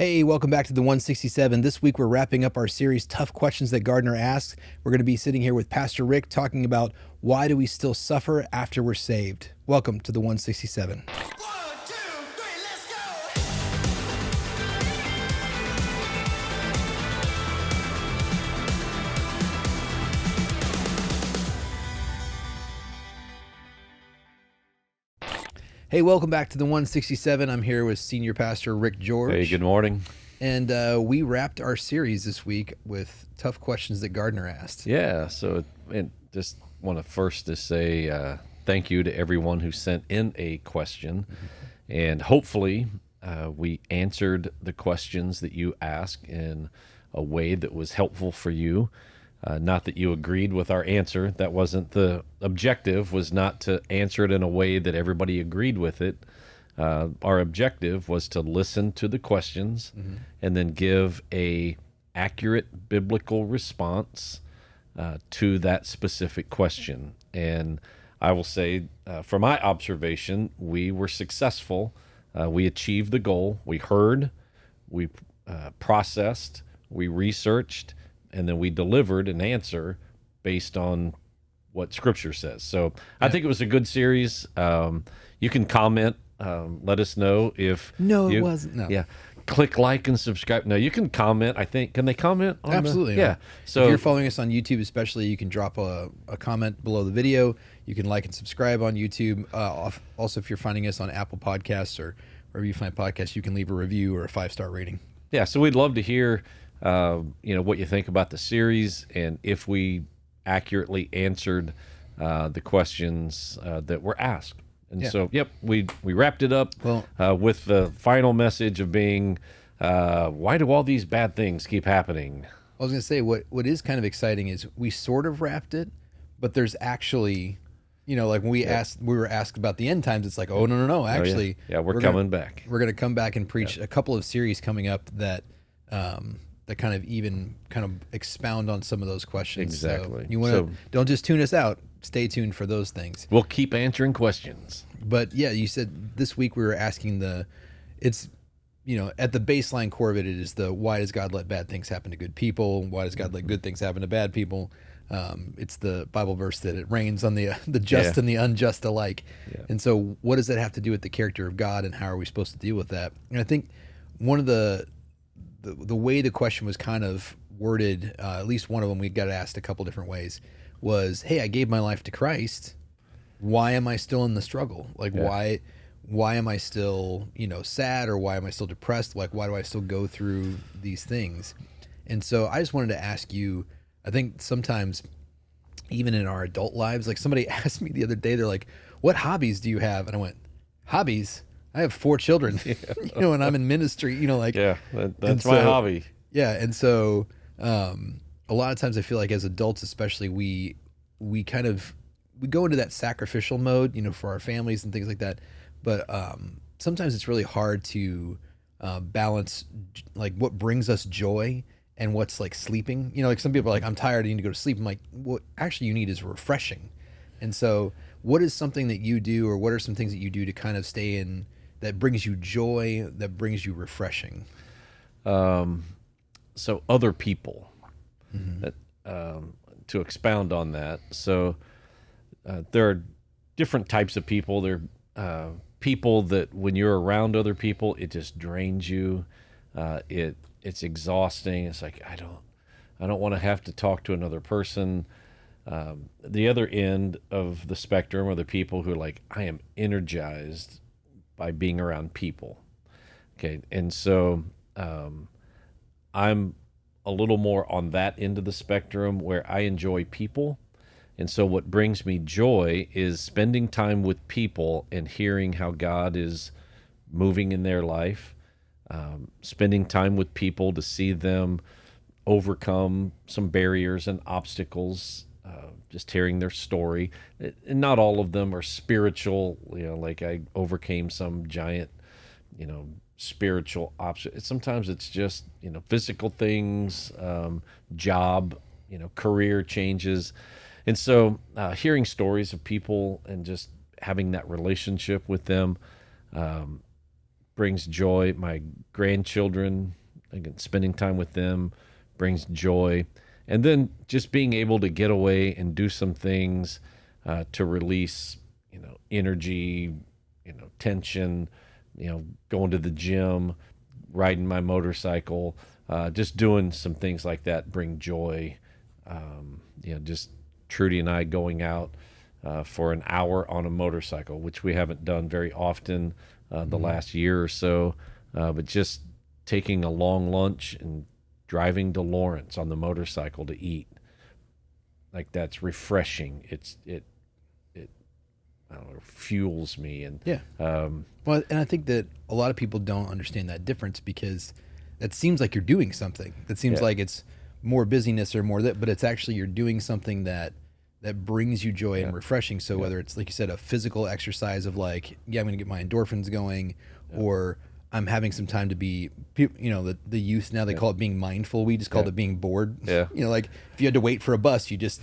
Hey, welcome back to the 167. This week we're wrapping up our series, Tough Questions that Gardner Asked. We're going to be sitting here with Pastor Rick talking about why do we still suffer after we're saved. Welcome to the 167. 1, 2, 3, let's go! Hey, welcome back to the 167. I'm here with Senior Pastor Rick George. Hey, good morning. And we wrapped our series this week with Tough Questions that Gardner Asked. Yeah, so and just want to first to say thank you to everyone who sent in a question, and hopefully we answered the questions that you asked in a way that was helpful for you. Not that you agreed with our answer. That wasn't the objective, was not to answer it in a way that everybody agreed with it. Our objective was to listen to the questions and then give a accurate biblical response to that specific question. And I will say, from my observation, we were successful. We achieved the goal. We heard, we processed, we researched, and then we delivered an answer based on what Scripture says. So I think it was a good series. You can comment. Let us know if It wasn't. No. Yeah, click like and subscribe. No, you can comment. I think, can they comment on Absolutely. yeah. So if you're following us on YouTube especially, you can drop a comment below the video. You can like and subscribe on YouTube. Also, if you're finding us on Apple Podcasts or wherever you find podcasts, you can leave a review or a 5-star rating. yeah, so we'd love to hear what you think about the series, and if we accurately answered the questions that were asked. And so, we wrapped it up with the final message of being, why do all these bad things keep happening? I was going to say, what is kind of exciting is we sort of wrapped it, but there's actually, like when we were asked about the end times, it's like, oh, no, actually. Yeah, we're coming back. We're going to come back and preach a couple of series coming up that kind of expound on some of those questions. Exactly. So you want to, don't just tune us out. Stay tuned for those things. We'll keep answering questions. But yeah, you said this week we were asking at the baseline core of it is why does God let bad things happen to good people? Why does God let good things happen to bad people? It's the Bible verse that it rains on the just and the unjust alike. Yeah. And so what does that have to do with the character of God, and how are we supposed to deal with that? And I think one of the way the question was kind of worded, at least one of them we got asked a couple different ways, was, hey, I gave my life to Christ. Why am I still in the struggle? Like, why am I still, sad, or why am I still depressed? Like, why do I still go through these things? And so I just wanted to ask you, I think sometimes even in our adult lives, like somebody asked me the other day, they're like, what hobbies do you have? And I went, hobbies? I have 4 children, and I'm in ministry, that's my hobby. Yeah. And so, a lot of times I feel like as adults, especially, we go into that sacrificial mode, for our families and things like that. But, sometimes it's really hard to, balance like what brings us joy and what's like sleeping, like some people are like, I'm tired, I need to go to sleep. I'm like, what actually you need is refreshing. And so what is something that you do, or what are some things that you do to kind of stay in, that brings you joy, that brings you refreshing? So other people, that, to expound on that. So there are different types of people. There are people that when you're around other people, it just drains you. It's exhausting. It's like, I don't want to have to talk to another person. The other end of the spectrum are the people who are like, I am energized by being around people. Okay. And so, I'm a little more on that end of the spectrum where I enjoy people. And so what brings me joy is spending time with people and hearing how God is moving in their life, spending time with people to see them overcome some barriers and obstacles, just hearing their story. And not all of them are spiritual, like I overcame some giant, spiritual obstacle. Sometimes it's just, physical things, job, career changes. And so hearing stories of people and just having that relationship with them brings joy. My grandchildren, again, spending time with them brings joy. And then just being able to get away and do some things to release, energy, tension, going to the gym, riding my motorcycle, just doing some things like that bring joy. Just Trudy and I going out for an hour on a motorcycle, which we haven't done very often the last year or so, but just taking a long lunch and driving to Lawrence on the motorcycle to eat, like that's refreshing. It I don't know, fuels me. And Yeah. Well, and I think that a lot of people don't understand that difference, because that seems like you're doing something. That seems Yeah. like it's more busyness or more that, but it's actually you're doing something that brings you joy and refreshing. So whether it's, like you said, a physical exercise of like, yeah, I'm going to get my endorphins going, or I'm having some time to be, the youth now, they call it being mindful. We just called it being bored. Yeah. Like if you had to wait for a bus, you just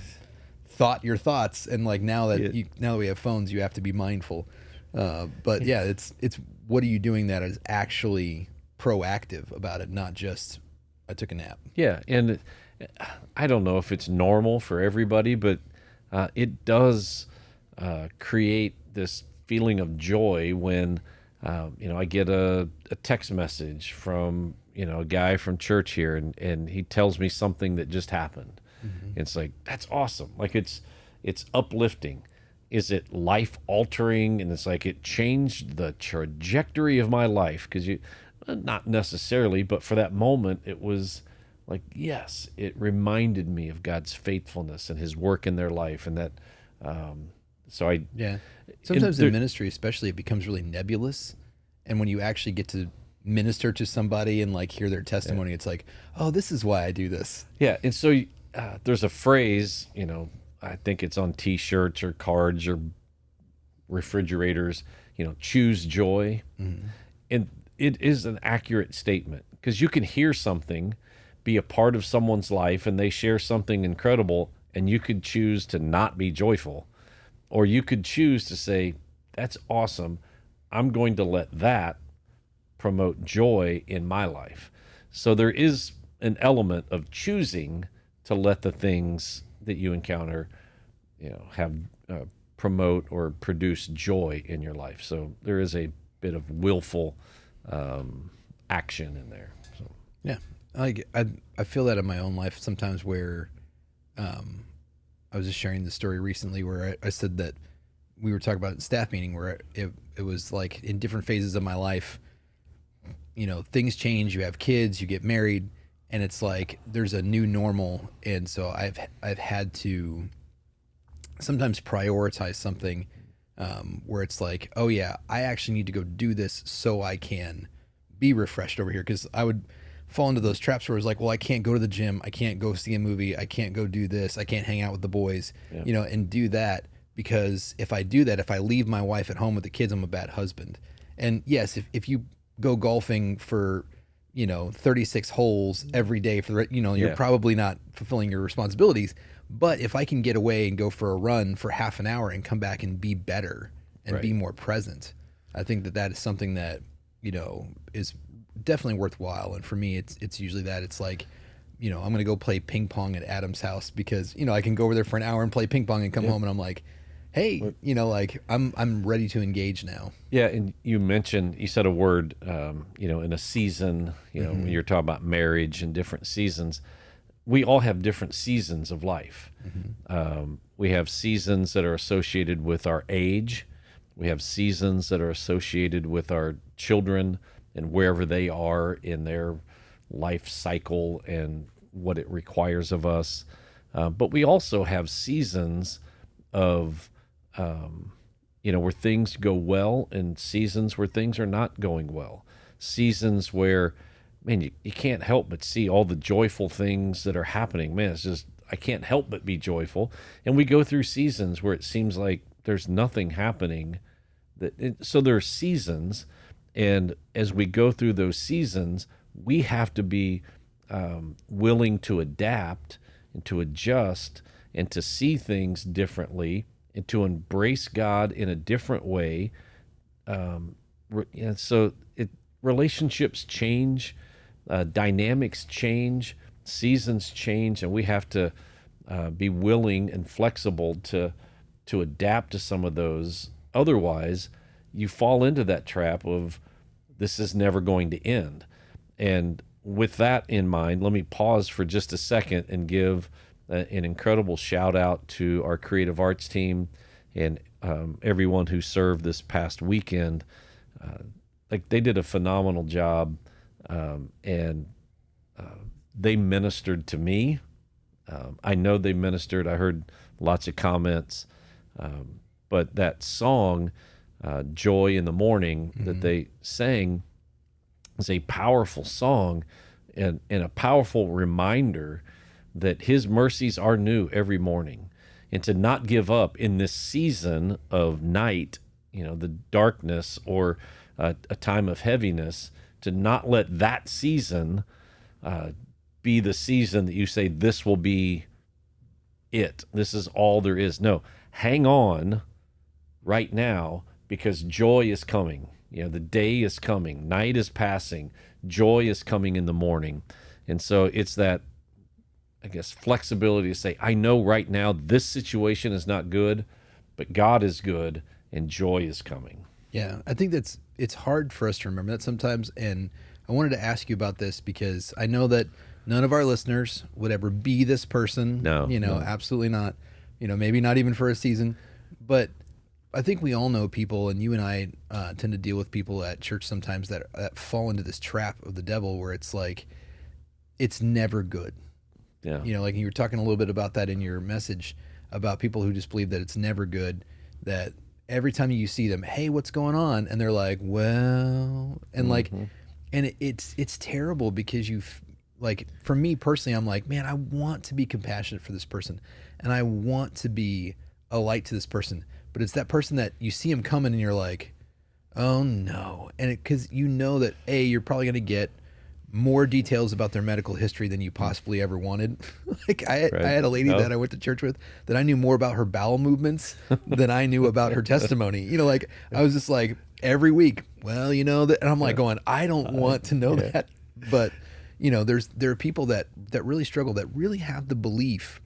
thought your thoughts, and like now that we have phones, you have to be mindful. But yeah, it's what are you doing that is actually proactive about it, not just I took a nap. Yeah, and I don't know if it's normal for everybody, but it does create this feeling of joy when I get a text message from a guy from church here, and he tells me something that just happened. It's like, that's awesome. Like it's uplifting. Is it life altering? And it's like it changed the trajectory of my life, because not necessarily, but for that moment it was like, yes, it reminded me of God's faithfulness and his work in their life. And that sometimes in ministry especially, it becomes really nebulous, and when you actually get to minister to somebody and like hear their testimony, it's like, oh, this is why I do this. Yeah, and so there's a phrase, I think it's on T-shirts or cards or refrigerators, choose joy. And it is an accurate statement, because you can hear something, be a part of someone's life, and they share something incredible, and you could choose to not be joyful, or you could choose to say, that's awesome, I'm going to let that promote joy in my life. So there is an element of choosing to let the things that you encounter, have promote or produce joy in your life. So there is a bit of willful action in there. So Yeah, I feel that in my own life sometimes, where I was just sharing the story recently where I said that we were talking about in staff meeting, where it was like in different phases of my life, things change. You have kids, you get married, and it's like there's a new normal, and so I've had to sometimes prioritize something where it's like, oh yeah, I actually need to go do this so I can be refreshed over here, because I would fall into those traps where it's like, well, I can't go to the gym, I can't go see a movie, I can't go do this, I can't hang out with the boys, and do that, because if I do that, if I leave my wife at home with the kids, I'm a bad husband. And yes, if you go golfing for 36 holes every day for the you're probably not fulfilling your responsibilities. But if I can get away and go for a run for half an hour and come back and be better and be more present, I think that is something that is definitely worthwhile. And for me, it's usually that. It's like, I'm going to go play ping pong at Adam's house, because I can go over there for an hour and play ping pong and come home and I'm like, hey, like I'm ready to engage now. Yeah, and you said a word, in a season, when you're talking about marriage and different seasons. We all have different seasons of life. We have seasons that are associated with our age. We have seasons that are associated with our children and wherever they are in their life cycle and what it requires of us. But we also have seasons of where things go well, and seasons where things are not going well. Seasons where, man, you can't help but see all the joyful things that are happening. Man, it's just, I can't help but be joyful. And we go through seasons where it seems like there's nothing happening. So there are seasons, and as we go through those seasons, we have to be willing to adapt and to adjust and to see things differently and to embrace God in a different way. So relationships change, dynamics change, seasons change, and we have to be willing and flexible to adapt to some of those. Otherwise, you fall into that trap of this is never going to end. And with that in mind, let me pause for just a second and give an incredible shout out to our creative arts team and everyone who served this past weekend. Like they did a phenomenal job, and they ministered to me. I know they ministered. I heard lots of comments, but that song, "Joy in the Morning," that they sang, is a powerful song, and a powerful reminder that His mercies are new every morning, and to not give up in this season of night, the darkness or a time of heaviness, to not let that season be the season that you say, this will be it. This is all there is. No, hang on right now, because joy is coming. The day is coming. Night is passing. Joy is coming in the morning. And so it's that, I guess, flexibility to say, I know right now this situation is not good, but God is good and joy is coming. Yeah, I think it's hard for us to remember that sometimes, and I wanted to ask you about this because I know that none of our listeners would ever be this person. No. Absolutely not. Maybe not even for a season, but I think we all know people, and you and I tend to deal with people at church sometimes that fall into this trap of the devil where it's like, it's never good. Yeah. Like you were talking a little bit about that in your message about people who just believe that it's never good, that every time you see them, hey, what's going on? And they're like, well, and like, and it's terrible because like, for me personally, I'm like, man, I want to be compassionate for this person and I want to be a light to this person. But it's that person that you see him coming and you're like, oh no. And because that you're probably going to get more details about their medical history than you possibly ever wanted. Like I had a lady that I went to church with that I knew more about her bowel movements than I knew about her testimony. Like I was just like every week, well, that, and I'm like going, I don't want to know that. But there are people that really struggle, that really have the belief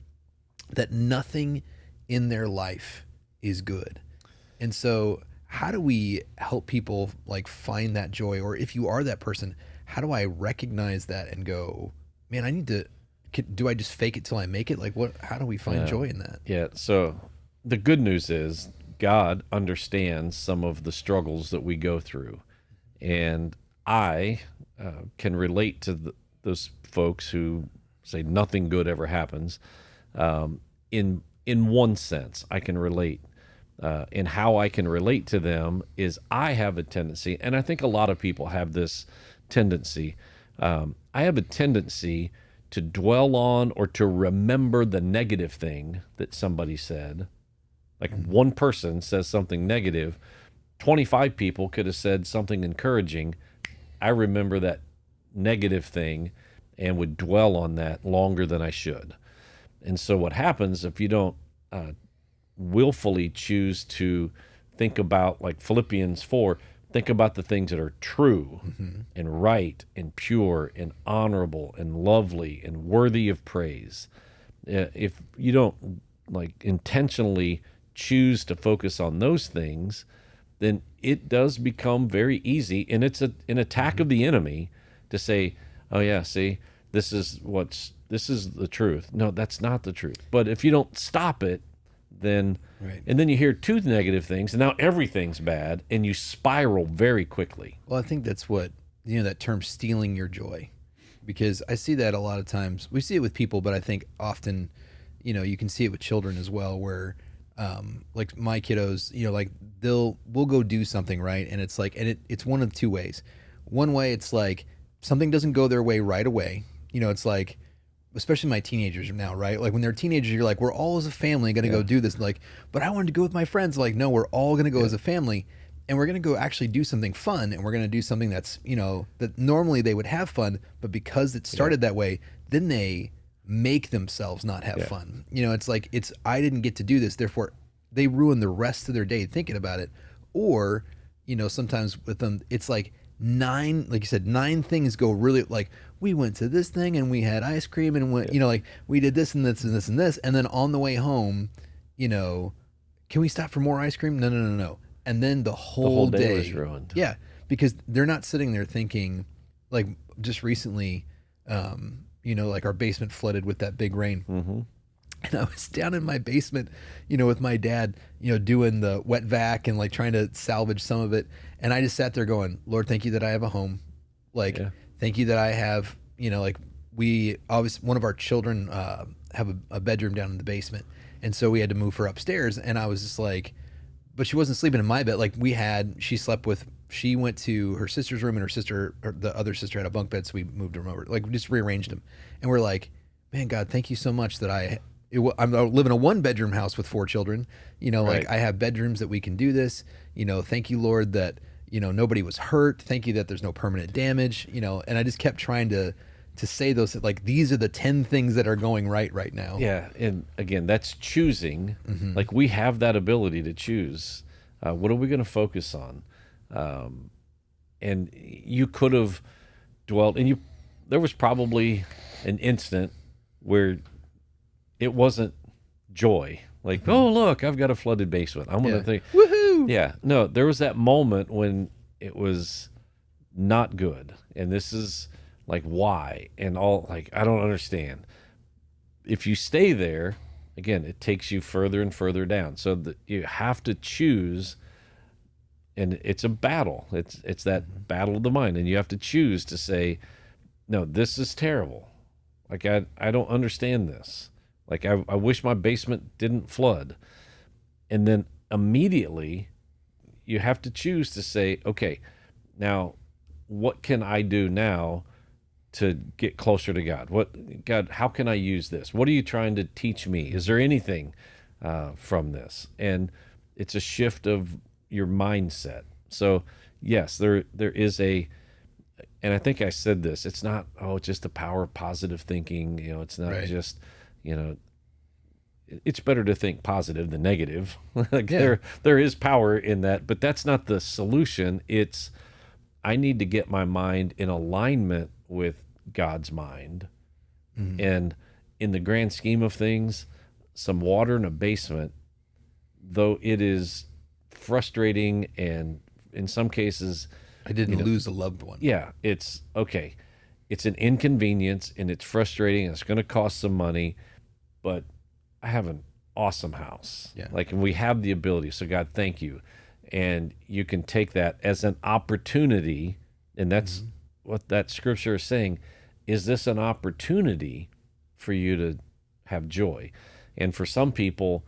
that nothing in their life is good. And so how do we help people like find that joy? Or if you are that person, how do I recognize that and go, man, I need to, do I just fake it till I make it? Like how do we find joy in that? Yeah. So the good news is God understands some of the struggles that we go through. And I can relate to those folks who say nothing good ever happens. In one sense, I can relate. And how I can relate to them is I have a tendency, and I think a lot of people have this tendency. I have a tendency to dwell on or to remember the negative thing that somebody said. Like one person says something negative, 25 people could have said something encouraging. I remember that negative thing and would dwell on that longer than I should. And so what happens if you don't willfully choose to think about, like Philippians 4, think about the things that are true and right and pure and honorable and lovely and worthy of praise. If you don't like intentionally choose to focus on those things, then it does become very easy, and it's an attack of the enemy to say, oh yeah, see, this is the truth. No, that's not the truth. But if you don't stop it, then and then you hear two negative things, and now everything's bad, and you spiral very quickly. Well, I think that's what, that term stealing your joy, because I see that a lot of times. We see it with people, but I think often, you can see it with children as well, where like my kiddos, like we'll go do something, right? And it's like, and it's one of two ways. One way, it's like something doesn't go their way right away. It's like, especially my teenagers now, right? Like when they're teenagers, you're like, we're all as a family going to go do this. Like, but I wanted to go with my friends. Like, no, we're all going to go as a family, and we're going to go actually do something fun. And we're going to do something that's, that normally they would have fun, but because it started that way, then they make themselves not have fun. It's like, I didn't get to do this, therefore they ruin the rest of their day thinking about it. Or, sometimes with them, it's like nine, like you said, nine things go really, like, we went to this thing and we had ice cream and went, like, we did this and this and this and this. And then on the way home, can we stop for more ice cream? No, no, no, no. And then the whole day was ruined. Yeah. Because they're not sitting there thinking, like, just recently, like our basement flooded with that big rain. Mm-hmm. And I was down in my basement, with my dad, doing the wet vac and like trying to salvage some of it. And I just sat there going, Lord, thank you that I have a home. Like, thank you that I have, like we obviously, one of our children have a bedroom down in the basement. And so we had to move her upstairs. And I was just like, but she wasn't sleeping in my bed. Like she went to her sister's room and the other sister had a bunk bed. So we moved them over, like we just rearranged them. And we're like, man, God, thank you so much that I'm living in a 1-bedroom house with 4 children. Like I have bedrooms that we can do this. Thank you, Lord, that nobody was hurt. Thank you that there's no permanent damage. And I just kept trying to say those, like, these are the 10 things that are going right now. Yeah, and again, that's choosing. Mm-hmm. Like we have that ability to choose. What are we going to focus on? And you could have dwelt, and there was probably an instant where it wasn't joy. Like, oh, look, I've got a flooded basement. I'm going to think, woohoo! Yeah, no, there was that moment when it was not good. And this is like, why? And all, like, I don't understand. If you stay there, again, it takes you further and further down. So you have to choose, and it's a battle. It's that battle of the mind. And you have to choose to say, no, this is terrible. Like, I don't understand this. Like, I wish my basement didn't flood. And then immediately you have to choose to say, okay, now what can I do now to get closer to God? God, how can I use this? What are you trying to teach me? Is there anything from this? And it's a shift of your mindset. So yes, there is and I think I said this, it's not, just the power of positive thinking. It's not just, it's better to think positive than negative. Like there is power in that, but that's not the solution. It's, I need to get my mind in alignment with God's mind. Mm-hmm. And in the grand scheme of things, some water in a basement, though it is frustrating and in some cases, I didn't lose a loved one. Yeah, it's okay. It's an inconvenience and it's frustrating and it's going to cost some money, but I have an awesome house. Yeah. Like, and we have the ability. So God, thank you. And you can take that as an opportunity. And that's what that scripture is saying. Is this an opportunity for you to have joy? And for some people,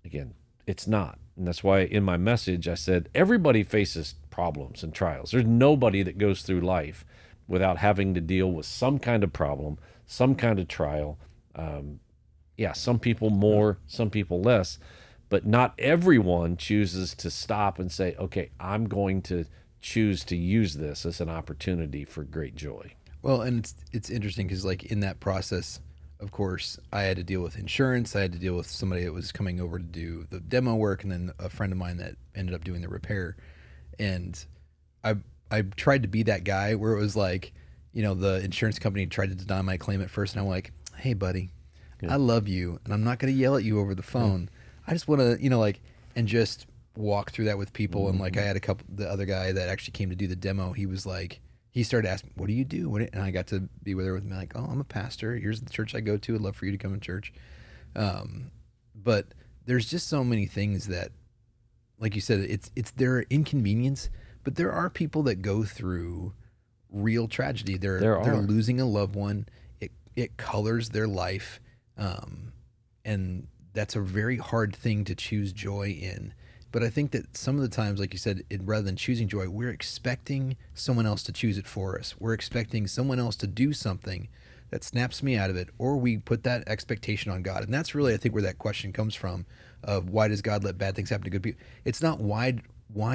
again, it's not. And that's why in my message, I said, everybody faces problems and trials. There's nobody that goes through life without having to deal with some kind of problem, some kind of trial. Some people more, some people less, but not everyone chooses to stop and say, okay, I'm going to choose to use this as an opportunity for great joy. Well, and it's interesting because, like, in that process, of course, I had to deal with insurance. I had to deal with somebody that was coming over to do the demo work, and then a friend of mine that ended up doing the repair. And I tried to be that guy where it was like, the insurance company tried to deny my claim at first, and I'm like, hey, buddy, I love you, and I'm not going to yell at you over the phone. I just want to, and just walk through that with people. And like, I had the other guy that actually came to do the demo, he was like, he started asking, what do you do? And I got to be with her with me, like, oh, I'm a pastor. Here's the church I go to. I'd love for you to come to church. But there's just so many things that, like you said, it's their inconvenience, but there are people that go through real tragedy. They're losing a loved one. It colors their life. And that's a very hard thing to choose joy in. But I think that some of the times, like you said, rather than choosing joy, we're expecting someone else to choose it for us. We're expecting someone else to do something that snaps me out of it, or we put that expectation on God. And that's really, I think, where that question comes from of why does God let bad things happen to good people? It's not why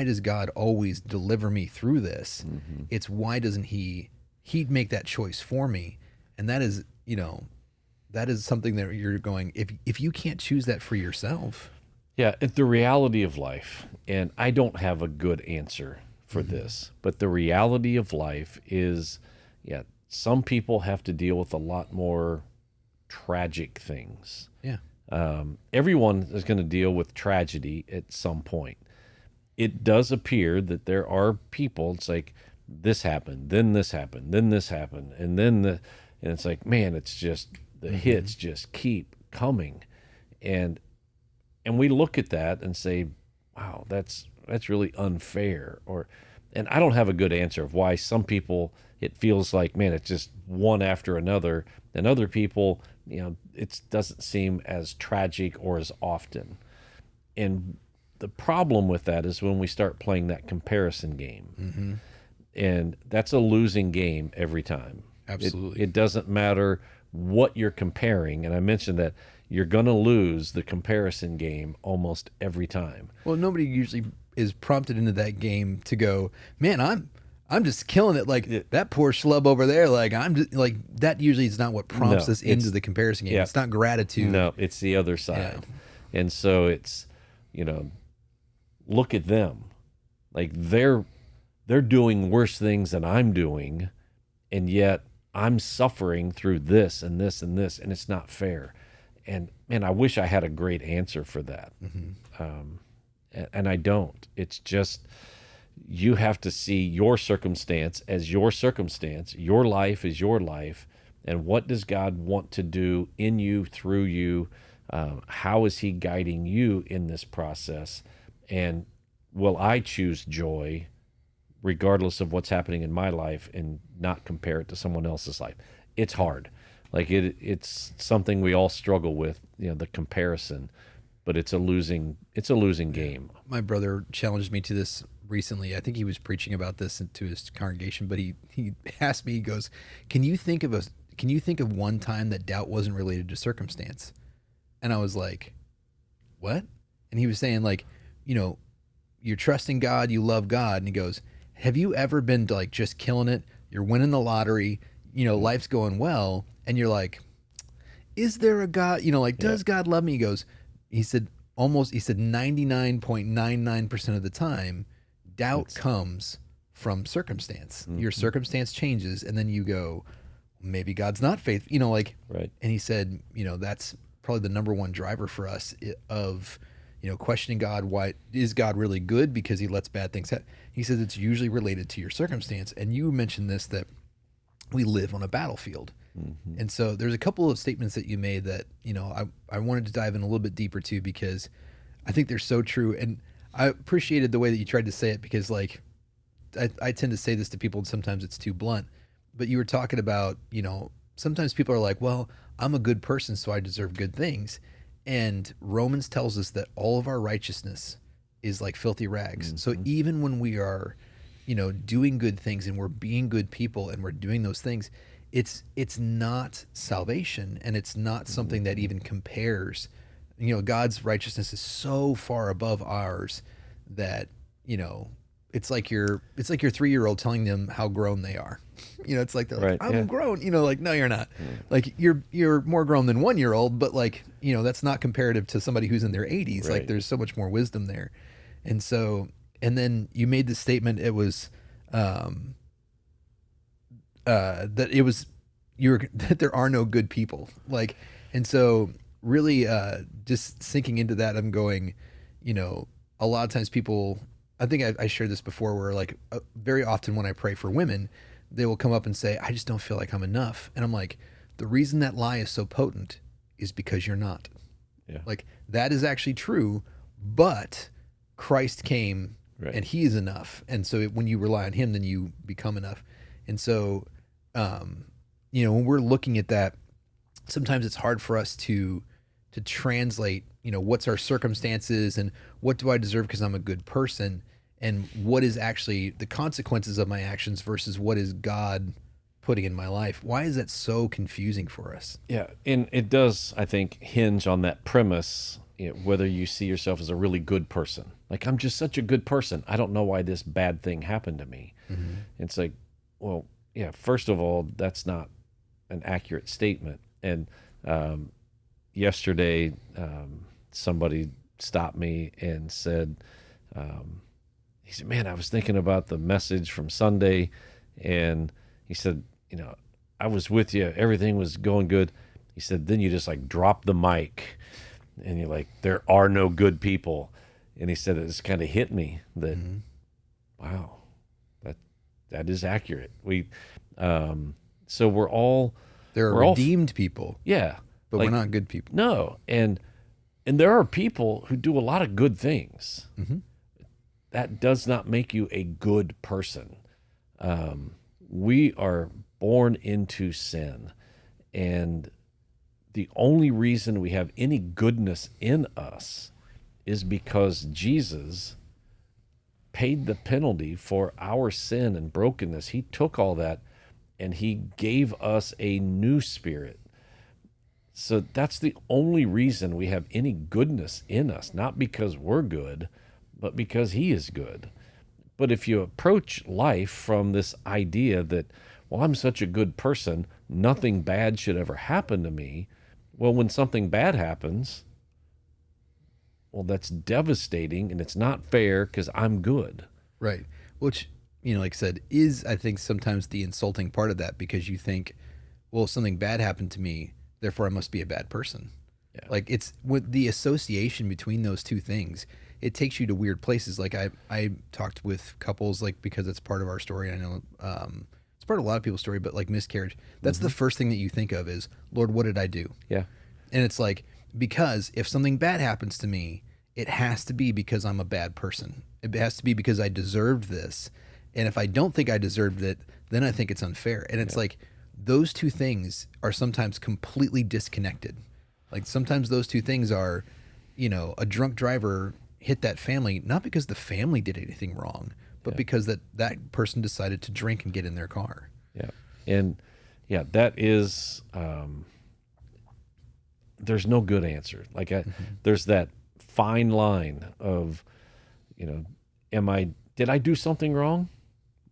does God always deliver me through this? Mm-hmm. It's why doesn't he'd make that choice for me? And that is, that is something that you're going, if you can't choose that for yourself. Yeah, it's the reality of life, and I don't have a good answer for this. But the reality of life is, yeah, some people have to deal with a lot more tragic things. Yeah. Everyone is going to deal with tragedy at some point. It does appear that there are people, it's like, this happened, then this happened, then this happened, and and it's like, man, it's just, the hits just keep coming. And we look at that and say, wow, that's really unfair. And I don't have a good answer of why some people, it feels like, man, it's just one after another, and other people, it doesn't seem as tragic or as often. And the problem with that is when we start playing that comparison game, and that's a losing game every time. Absolutely. It doesn't matter what you're comparing, and I mentioned that you're going to lose the comparison game almost every time. Well, nobody usually is prompted into that game to go, man, I'm just killing it. Like that poor schlub over there. Like I'm just like, that usually is not what prompts No, us into the comparison game. yeah. It's not gratitude. No, it's the other side. And so it's, look at them. Like they're doing worse things than I'm doing, and yet I'm suffering through this and this and this, and it's not fair. And man, I wish I had a great answer for that. And I don't. It's just, you have to see your circumstance as your circumstance. Your life is your life. And what does God want to do in you, through you? How is he guiding you in this process? And will I choose joy regardless of what's happening in my life and not compare it to someone else's life? It's hard. Like it's something we all struggle with, the comparison, but it's a losing game. My brother challenged me to this recently. I think he was preaching about this to his congregation, but he asked me, he goes, can you think of one time that doubt wasn't related to circumstance? And I was like, what? And he was saying, like, you're trusting God, you love God. And he goes, have you ever been like just killing it? You're winning the lottery, life's going well. And you're like, is there a God? Does God love me? He said 99.99% of the time, doubt comes from circumstance. Your circumstance changes, and then you go, maybe God's not faithful. Right. And he said, that's probably the number one driver for us of, questioning God. Why is God really good? Because he lets bad things happen. He says it's usually related to your circumstance. And you mentioned this, that we live on a battlefield. And so there's a couple of statements that you made that, I wanted to dive in a little bit deeper too, because I think they're so true. And I appreciated the way that you tried to say it, because like, I tend to say this to people and sometimes it's too blunt, but you were talking about, sometimes people are like, well, I'm a good person, so I deserve good things. And Romans tells us that all of our righteousness is like filthy rags. So even when we are, doing good things and we're being good people and we're doing those things, it's not salvation, and it's not something that even compares. God's righteousness is so far above ours that, it's like your 3-year-old telling them how grown they are. It's like, they're like, I'm grown, like, no, you're not. Like you're more grown than 1-year-old, but like, that's not comparative to somebody who's in their 80s. Like there's so much more wisdom there. And so, and then you made the statement, it was, that it was that there are no good people. Like, and so really just sinking into that, I'm going, a lot of times people, I think I shared this before, where like very often when I pray for women, they will come up and say, I just don't feel like I'm enough. And I'm like, the reason that lie is so potent is because you're not. Yeah. Like that is actually true, but Christ came and he is enough. And so when you rely on him, then you become enough. And so, when we're looking at that, sometimes it's hard for us to translate, what's our circumstances and what do I deserve because I'm a good person, and what is actually the consequences of my actions versus what is God putting in my life. Why is that so confusing for us? Yeah, and it does, I think, hinge on that premise, whether you see yourself as a really good person. Like, I'm just such a good person. I don't know why this bad thing happened to me. It's like, well, yeah, first of all, that's not an accurate statement. And yesterday, somebody stopped me and said, he said, man, I was thinking about the message from Sunday. And he said, I was with you. Everything was going good. He said, then you just like drop the mic and you're like, there are no good people. And he said, it just kind of hit me that, wow, that is accurate. So we're all, There are we're all, redeemed people, yeah, but like, we're not good people. no. And there are people who do a lot of good things. That does not make you a good person. We are born into sin, and the only reason we have any goodness in us is because Jesus paid the penalty for our sin and brokenness. He took all that and he gave us a new spirit. So that's the only reason we have any goodness in us, not because we're good, but because he is good. But if you approach life from this idea that, well, I'm such a good person, nothing bad should ever happen to me. Well, when something bad happens, well, that's devastating and it's not fair because I'm good. Right. Which, like I said, is, I think, sometimes the insulting part of that, because you think, well, something bad happened to me, therefore I must be a bad person. Yeah. Like, it's with the association between those two things, it takes you to weird places. Like, I talked with couples, like, because it's part of our story. I know it's part of a lot of people's story, but like miscarriage, that's the first thing that you think of is, Lord, what did I do? Yeah. And it's like, because if something bad happens to me, it has to be because I'm a bad person. It has to be because I deserved this. And if I don't think I deserved it, then I think it's unfair. And it's like, those two things are sometimes completely disconnected. Like, sometimes those two things are, a drunk driver hit that family, not because the family did anything wrong, but because that person decided to drink and get in their car. Yeah. And that is, there's no good answer. Like, there's that fine line of, did I do something wrong?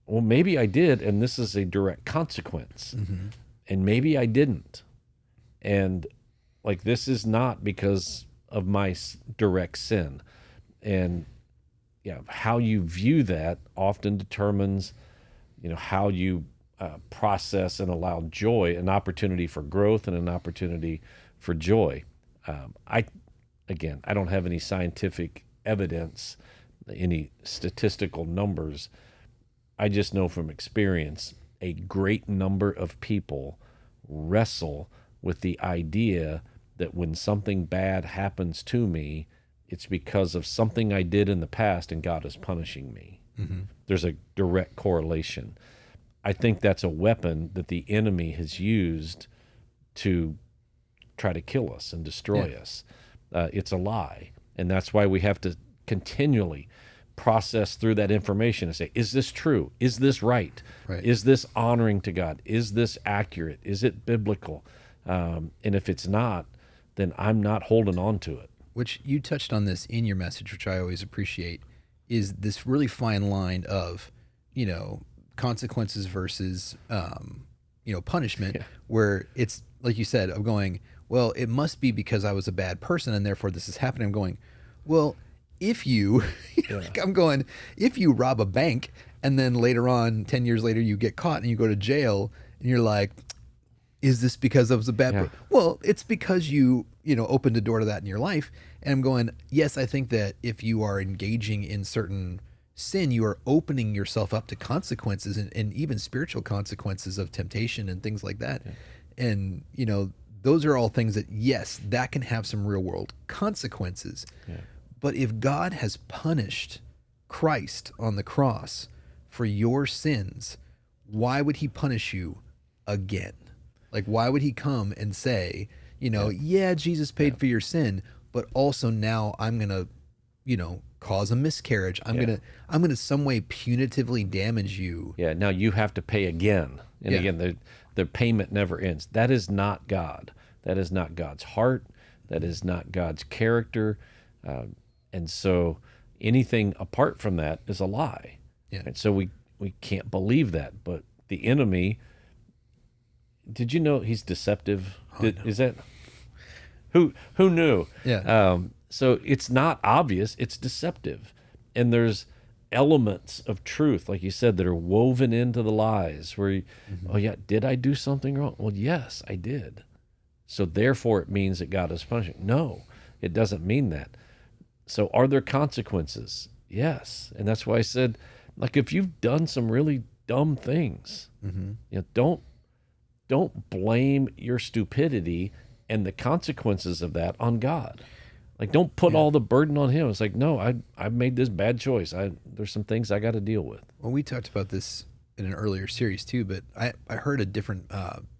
Well, maybe I did, and this is a direct consequence. And maybe I didn't. And like, this is not because of my direct sin. And how you view that often determines, how you process and allow joy, an opportunity for growth and an opportunity for joy. I don't have any scientific evidence, any statistical numbers. I just know from experience, a great number of people wrestle with the idea that when something bad happens to me, it's because of something I did in the past and God is punishing me. There's a direct correlation. I think that's a weapon that the enemy has used to try to kill us and destroy us. It's a lie. And that's why we have to continually process through that information and say, is this true? Is this right? Is this honoring to God? Is this accurate? Is it biblical? And if it's not, then I'm not holding on to it. Which you touched on this in your message, which I always appreciate, is this really fine line of, consequences versus, punishment, where it's, like you said, of going, well, it must be because I was a bad person and therefore this is happening. I'm going, well, if you, if you rob a bank and then later on, 10 years later, you get caught and you go to jail and you're like, is this because I was a bad person? Well, it's because you opened a door to that in your life. And I'm going, yes, I think that if you are engaging in certain sin, you are opening yourself up to consequences and even spiritual consequences of temptation and things like that. And, those are all things that, yes, that can have some real world consequences. But if God has punished Christ on the cross for your sins, why would he punish you again? Like, why would he come and say, Jesus paid for your sin, but also now I'm going to, cause a miscarriage. I'm going to some way punitively damage you. Yeah. Now you have to pay again. And again, the payment never ends. That is not God. That is not God's heart. That is not God's character. And so anything apart from that is a lie. And so we can't believe that. But the enemy, did you know he's deceptive? Is that who knew? Yeah. So it's not obvious, it's deceptive. And there's elements of truth, like you said, that are woven into the lies where, oh yeah, did I do something wrong? Well, yes, I did. So therefore it means that God is punishing. No, it doesn't mean that. So are there consequences? Yes. And that's why I said, like, if you've done some really dumb things, don't blame your stupidity and the consequences of that on God. Like, don't put all the burden on him. It's like, no, I've made this bad choice. There's some things I got to deal with. Well, we talked about this in an earlier series too, but I heard a different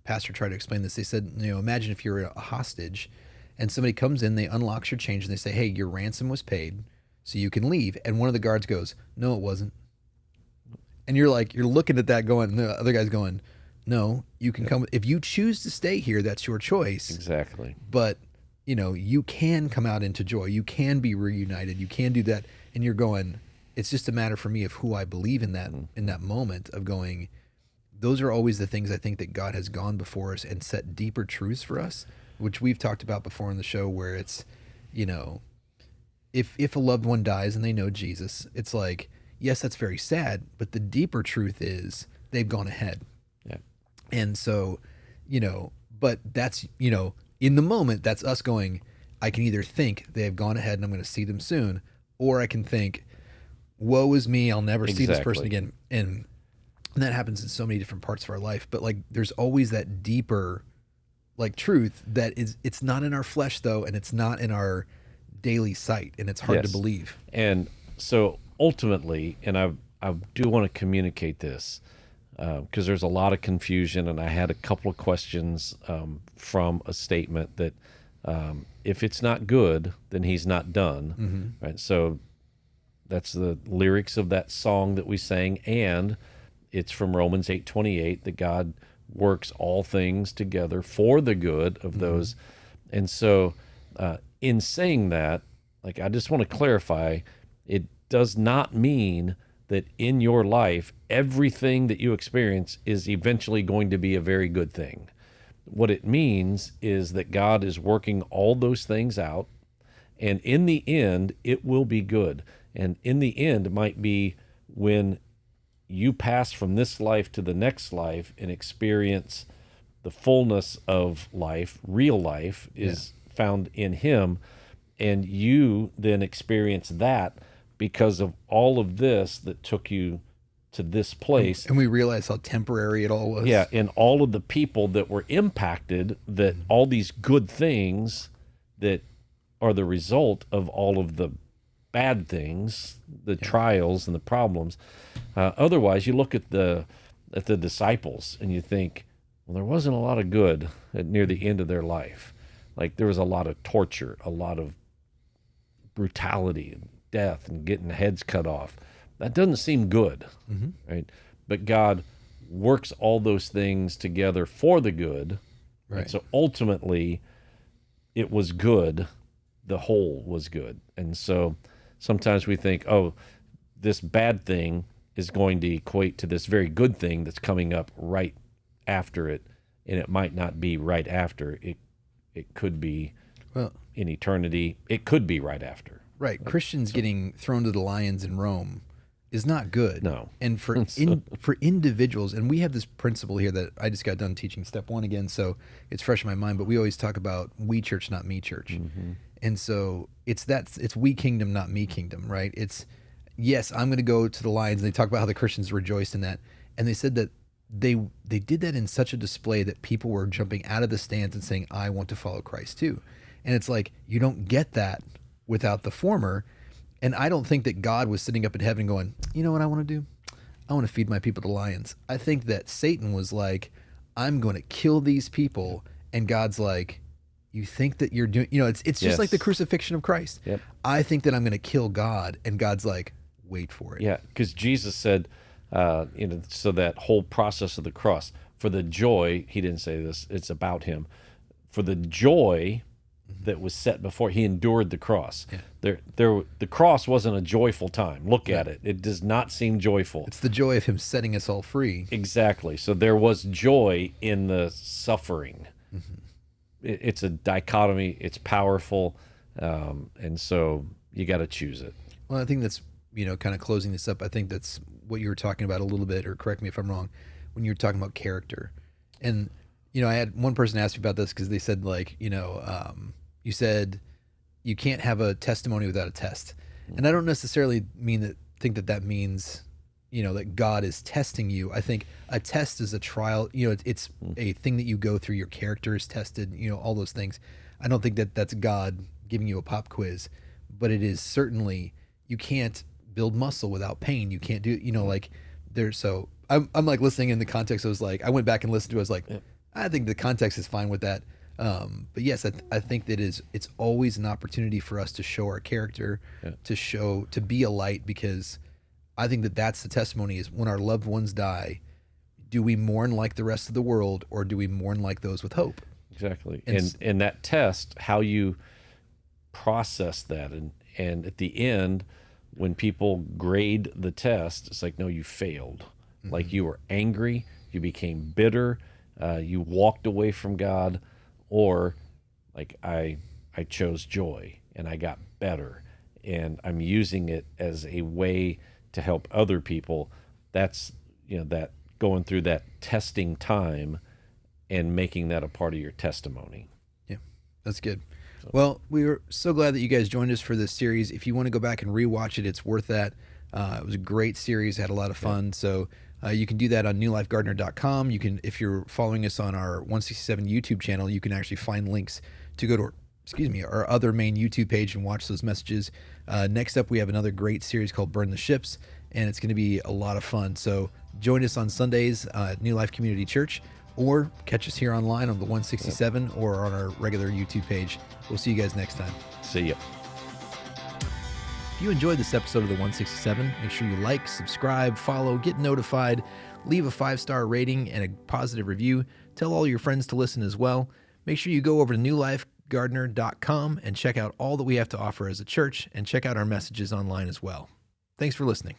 pastor try to explain this. They said, imagine if you're a hostage and somebody comes in, they unlocks your change and they say, hey, your ransom was paid so you can leave. And one of the guards goes, no, it wasn't. And you're looking at that going, and the other guy's going, no, you can come. If you choose to stay here, that's your choice. Exactly. But, you can come out into joy. You can be reunited. You can do that. And you're going, it's just a matter for me of who I believe in that moment of going, those are always the things I think that God has gone before us and set deeper truths for us, which we've talked about before in the show, where it's, if a loved one dies and they know Jesus, it's like, yes, that's very sad, but the deeper truth is they've gone ahead. Yeah. And so, but that's, in the moment, that's us going, I can either think they have gone ahead and I'm going to see them soon, or I can think, woe is me, I'll never see this person again. And that happens in so many different parts of our life. But like, there's always that deeper, like, truth that it's not in our flesh though, and it's not in our daily sight, and it's hard to believe. And so ultimately, and I do want to communicate this, because there's a lot of confusion, and I had a couple of questions from a statement that if it's not good, then he's not done. Right? So that's the lyrics of that song that we sang, and it's from Romans 8:28 that God works all things together for the good of those. And so in saying that, like, I just want to clarify, it does not mean that in your life, everything that you experience is eventually going to be a very good thing. What it means is that God is working all those things out, and in the end, it will be good. And in the end, it might be when you pass from this life to the next life and experience the fullness of life. Real life is found in him, and you then experience that because of all of this that took you to this place. And we realize how temporary it all was. Yeah, and all of the people that were impacted, that all these good things that are the result of all of the bad things, the trials and the problems. Otherwise, you look at the disciples and you think, well, there wasn't a lot of good near the end of their life. Like, there was a lot of torture, a lot of brutality and death and getting heads cut off. That doesn't seem good, right? But God works all those things together for the good. Right. So ultimately, it was good. The whole was good. And so sometimes we think, oh, this bad thing is going to equate to this very good thing that's coming up right after it, and it might not be right after. It could be in eternity. It could be right after. Right. Christians getting thrown to the lions in Rome is not good. No. And for individuals, and we have this principle here that I just got done teaching step 1 again, so it's fresh in my mind, but we always talk about we church, not me church. And so it's we kingdom, not me kingdom, right? It's, yes, I'm going to go to the lions, and they talk about how the Christians rejoiced in that. And they said that they did that in such a display that people were jumping out of the stands and saying, I want to follow Christ too. And it's like, you don't get that without the former. And I don't think that God was sitting up in heaven going, you know what I want to do? I want to feed my people to lions. I think that Satan was like, I'm going to kill these people. And God's like, you think that you're doing, it's just like the crucifixion of Christ. Yep. I think that I'm going to kill God. And God's like, wait for it. Yeah, because Jesus said, so that whole process of the cross, for the joy, he didn't say this, it's about him. For the joy that was set before, he endured the cross. Yeah. The cross wasn't a joyful time. Look at it. It does not seem joyful. It's the joy of him setting us all free. Exactly. So there was joy in the suffering. It's a dichotomy. It's powerful. And so you got to choose it. Well, I think that's kind of closing this up, I think that's what you were talking about a little bit, or correct me if I'm wrong, when you were talking about character. And, I had one person ask me about this because they said, like, you said you can't have a testimony without a test. And I don't necessarily think that means, that God is testing you. I think a test is a trial, it's a thing that you go through. Your character is tested, all those things. I don't think that that's God giving you a pop quiz, but it is certainly, you can't build muscle without pain. You can't do, like there's, so I'm like listening in the context. I went back and listened to it. I was like, I think the context is fine with that. But yes, I think that it's always an opportunity for us to show our character, to be a light, because I think that that's the testimony, is when our loved ones die, do we mourn like the rest of the world, or do we mourn like those with hope? Exactly. And that test, how you process that. And at the end, when people grade the test, it's like, no, you failed. Mm-hmm. Like, you were angry, you became bitter, you walked away from God, or like I chose joy and I got better and I'm using it as a way to help other people. That's, that going through that testing time and making that a part of your testimony. Yeah, that's good. Well, we were so glad that you guys joined us for this series. If you want to go back and rewatch it, it's worth that. It was a great series, had a lot of fun. Yeah. So you can do that on newlifegardner.com. You can, if you're following us on our 167 YouTube channel, you can actually find links to go to our other main YouTube page and watch those messages. Next up, we have another great series called Burn the Ships, and it's going to be a lot of fun. So join us on Sundays at New Life Community Church, or catch us here online on the 167 or on our regular YouTube page. We'll see you guys next time. See ya. If you enjoyed this episode of the 167, make sure you like, subscribe, follow, get notified, leave a 5-star rating and a positive review. Tell all your friends to listen as well. Make sure you go over to newlifegardner.com and check out all that we have to offer as a church, and check out our messages online as well. Thanks for listening.